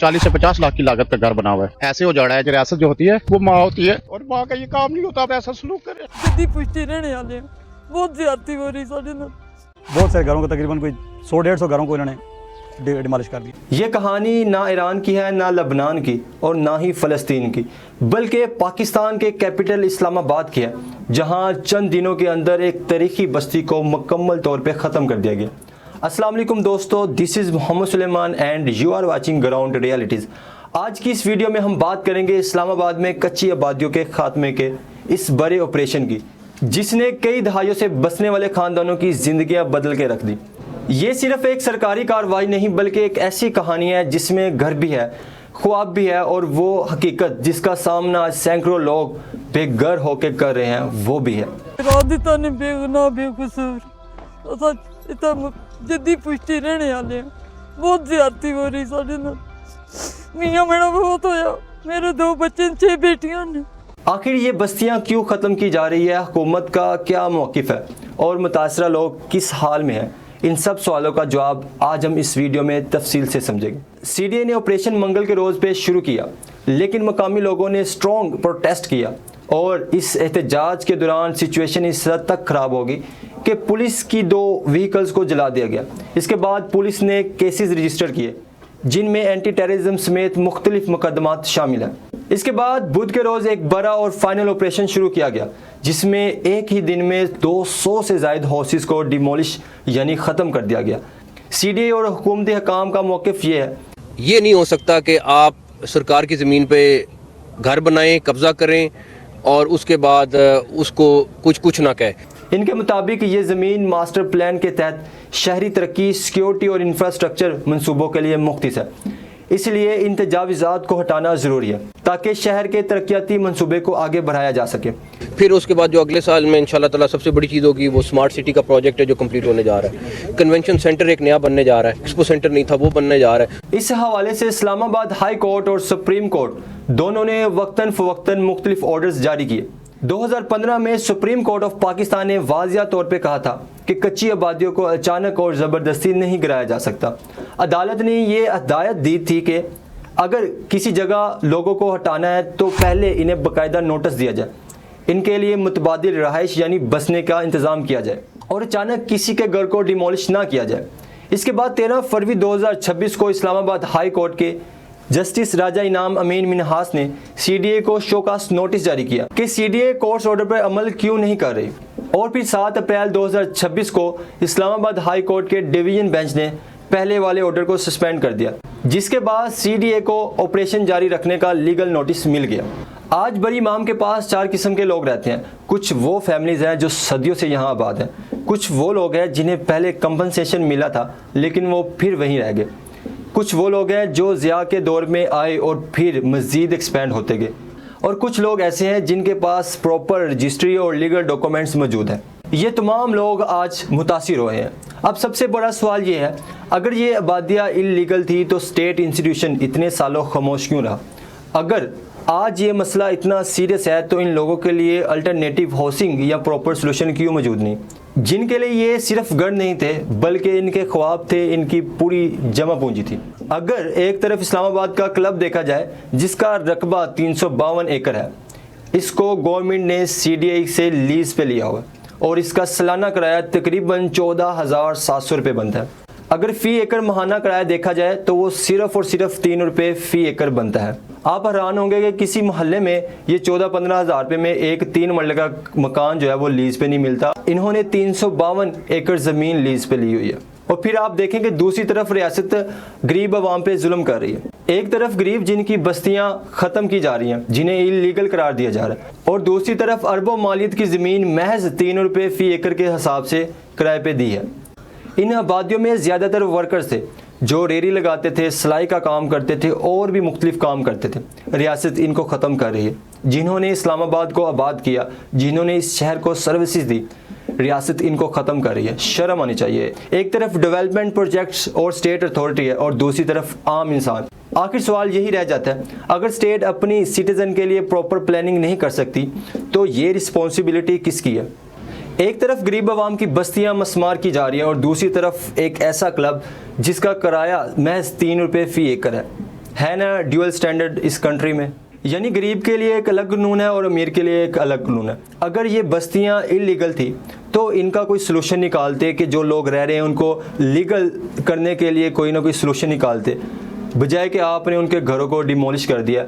40 से 50 लाख की लागत का घर बना हुआ है। ऐसे उजाड़ा है कि रियासत जो होती है वो माँ होती है और माँ का ये काम नहीं होता, आप ऐसा सलूक करें। सिद्धि पुष्टि रहने वाले हैं, बहुत ज्यादती हो रही साढ़े ना। बहुत सारे घरों को तकरीबन कोई 100-150 घरों को इन्होंने डिमॉलिश कर दिया। ये कहानी ना ईरान की है, ना लबनान की और ना ही फ़लस्तीन की, बल्कि पाकिस्तान के कैपिटल इस्लामाबाद की है, जहां चंद दिनों के अंदर एक तारीखी बस्ती को मुकम्मल तौर पे ख़त्म कर दिया गया। अस्सलाम वालेकुम दोस्तों, this is Mohammad Suleman and you are watching ground realities. आज की इस वीडियो में हम बात करेंगे इस्लामाबाद में कच्ची आबादियों के खात्मे के इस बड़े ऑपरेशन की, जिसने कई दहाइयों से बसने वाले ख़ानदानों की ज़िंदगियाँ बदल के रख दी। ये सिर्फ एक सरकारी कार्रवाई नहीं, बल्कि एक ऐसी कहानी है जिसमें घर भी है, ख्वाब भी है, और वो हकीकत जिसका सामना सैकड़ों लोग बेघर होकर कर रहे हैं वो भी है। राधिता ने बेगुनाह बेकसूर असा इतना जिद्दी पुष्टि रहने वाले हैं, बहुत ज्यादती हो रही साढ़े ना। मियाँ मेरा बहुत होया, मेरे 2 बच्चे 6 बेटियां ने। आखिर ये बस्तियां क्यों ख़त्म की जा रही है, हुकूमत का क्या मौक़िफ़ है और मुतासरा लोग किस हाल में हैं, इन सब सवालों का जवाब आज हम इस वीडियो में तफसील से समझेंगे। सीडीए ने ऑपरेशन मंगल के रोज़ पे शुरू किया, लेकिन मकामी लोगों ने स्ट्रॉन्ग प्रोटेस्ट किया और इस एहतजाज के दौरान सिचुएशन इस हद तक ख़राब हो गई कि पुलिस की 2 व्हीकल्स को जला दिया गया। इसके बाद पुलिस ने केसेस रजिस्टर किए, जिनमें एंटी टेररिज्म समेत मुख्तलिफ मुकदमात शामिल हैं। इसके बाद बुध के रोज़ एक बड़ा और फाइनल ऑपरेशन शुरू किया गया, जिसमें एक ही दिन में 200 से ज़ायद हाउसेस को डिमोलिश यानी ख़त्म कर दिया गया। सीडीए और हुकूमती हकाम का मौक़िफ़ ये है, ये नहीं हो सकता कि आप सरकार की ज़मीन पे घर बनाएं, कब्ज़ा करें और उसके बाद उसको कुछ ना कहे। इनके मुताबिक ये ज़मीन मास्टर प्लान के तहत शहरी तरक्की, सिक्योरिटी और इंफ्रास्ट्रक्चर मंसूबों के लिए मुख्तस है, इसलिए इन तजावीज़ात को हटाना ज़रूरी है ताकि शहर के तरक्याती मंसूबे को आगे बढ़ाया जा सके। फिर उसके बाद जो अगले साल में इंशाल्लाह ताला सबसे बड़ी चीज़ होगी वो स्मार्ट सिटी का प्रोजेक्ट है जो कंप्लीट होने जा रहा है। कन्वेंशन सेंटर एक नया बनने जा रहा है, एक्सपो सेंटर नहीं था वो बनने जा रहा है। इस हवाले से इस्लामाबाद हाई कोर्ट और सुप्रीम कोर्ट दोनों ने वक्तन फ़वक्तन मुख्तलिफ ऑर्डर्स जारी किए। 2015 में सुप्रीम कोर्ट ऑफ पाकिस्तान ने वाज़िया तौर पे कहा था कि कच्ची आबादियों को अचानक और ज़बरदस्ती नहीं गिराया जा सकता। अदालत ने ये हिदायत दी थी कि अगर किसी जगह लोगों को हटाना है तो पहले इन्हें बाकायदा नोटिस दिया जाए, इनके लिए मुतबादिल रहाइश यानी बसने का इंतज़ाम किया जाए और अचानक किसी के घर को डिमोलिश ना किया जाए। इसके बाद 13 फरवरी 2026 को इस्लामाबाद हाई कोर्ट के जस्टिस राजा इनाम अमीन मिनहास ने सीडीए को शोकास नोटिस जारी किया कि सीडीए कोर्ट ऑर्डर पर अमल क्यों नहीं कर रही, और फिर 7 अप्रैल 2026 को इस्लामाबाद हाई कोर्ट के डिवीजन बेंच ने पहले वाले ऑर्डर को सस्पेंड कर दिया, जिसके बाद सीडीए को ऑपरेशन जारी रखने का लीगल नोटिस मिल गया। आज बरी इमाम के पास 4 किस्म के लोग रहते हैं। कुछ वो फैमिलीज़ हैं जो सदियों से यहाँ आबाद हैं, कुछ वो लोग हैं जिन्हें पहले कंपनसेशन मिला था लेकिन वो फिर वहीं रह गए, कुछ वो लोग हैं जो ज़िया के दौर में आए और फिर मज़ीद एक्सपेंड होते गए, और कुछ लोग ऐसे हैं जिनके पास प्रॉपर रजिस्ट्री और लीगल डॉक्यूमेंट्स मौजूद हैं। ये तमाम लोग आज मुतासिर हुए हैं। अब सबसे बड़ा सवाल ये है, अगर ये आबादियाँ इल्लीगल थी तो स्टेट इंस्टीट्यूशन इतने सालों खामोश क्यों रहा? अगर आज ये मसला इतना सीरियस है तो इन लोगों के लिए अल्टरनेटिव हाउसिंग या प्रॉपर सोल्यूशन क्यों मौजूद नहीं, जिनके लिए ये सिर्फ घर नहीं थे बल्कि इनके ख्वाब थे, इनकी पूरी जमा पूंजी थी। अगर एक तरफ इस्लामाबाद का क्लब देखा जाए जिसका रकबा 352 एकड़ है, इसको गवर्नमेंट ने सीडीए से लीज पे लिया हुआ और इसका सालाना किराया तकरीबन 14,700 रुपये बनता है। अगर फ़ी एकड़ महाना किराया देखा जाए तो वो सिर्फ और सिर्फ 3 रुपये फ़ी एकड़ बनता है। आप हैरान होंगे कि किसी मोहल्ले में ये 14-15 हज़ार रुपये में एक 3 मरले का मकान जो है वो लीज़ पे नहीं मिलता। इन्होंने 352 एकड़ ज़मीन लीज़ पे ली हुई है। और फिर आप देखें कि दूसरी तरफ रियासत गरीब आवाम पे जुल्म कर रही है। एक तरफ गरीब जिनकी बस्तियां ख़त्म की जा रही हैं, जिन्हें इल्लीगल करार दिया जा रहा है, और दूसरी तरफ अरबों मालियत की ज़मीन महज 3 रुपये फ़ी एकड़ के हिसाब से किराए पे दी है। इन आबादियों में ज़्यादातर वर्कर्स थे जो रेरी लगाते थे, सिलाई का काम करते थे और भी मुख्तलिफ काम करते थे। रियासत इनको ख़त्म कर रही है। जिन्होंने इस्लामाबाद को आबाद किया, जिन्होंने इस शहर को सर्विसेज दी, रियासत इनको ख़त्म कर रही है। शर्म आनी चाहिए। एक तरफ डेवलपमेंट प्रोजेक्ट्स और स्टेट अथॉरिटी है और दूसरी तरफ आम इंसान। आखिर सवाल यही रह जाता है, अगर स्टेट अपनी सिटीज़न के लिए प्रॉपर प्लानिंग नहीं कर सकती तो ये रिस्पॉन्सिबिलिटी किसकी है? एक तरफ गरीब आवाम की बस्तियां मस्मार की जा रही हैं और दूसरी तरफ एक ऐसा क्लब जिसका किराया महज 3 रुपये फ़ी एकड़ है ना ड्यूअल स्टैंडर्ड इस कंट्री में, यानी गरीब के लिए एक अलग कानून है और अमीर के लिए एक अलग कानून है। अगर ये बस्तियां इलीगल थी तो इनका कोई सलूशन निकालते कि जो लोग रह रहे हैं उनको लीगल करने के लिए कोई ना कोई सलूशन निकालते, बजाय कि आपने उनके घरों को डिमोलिश कर दिया।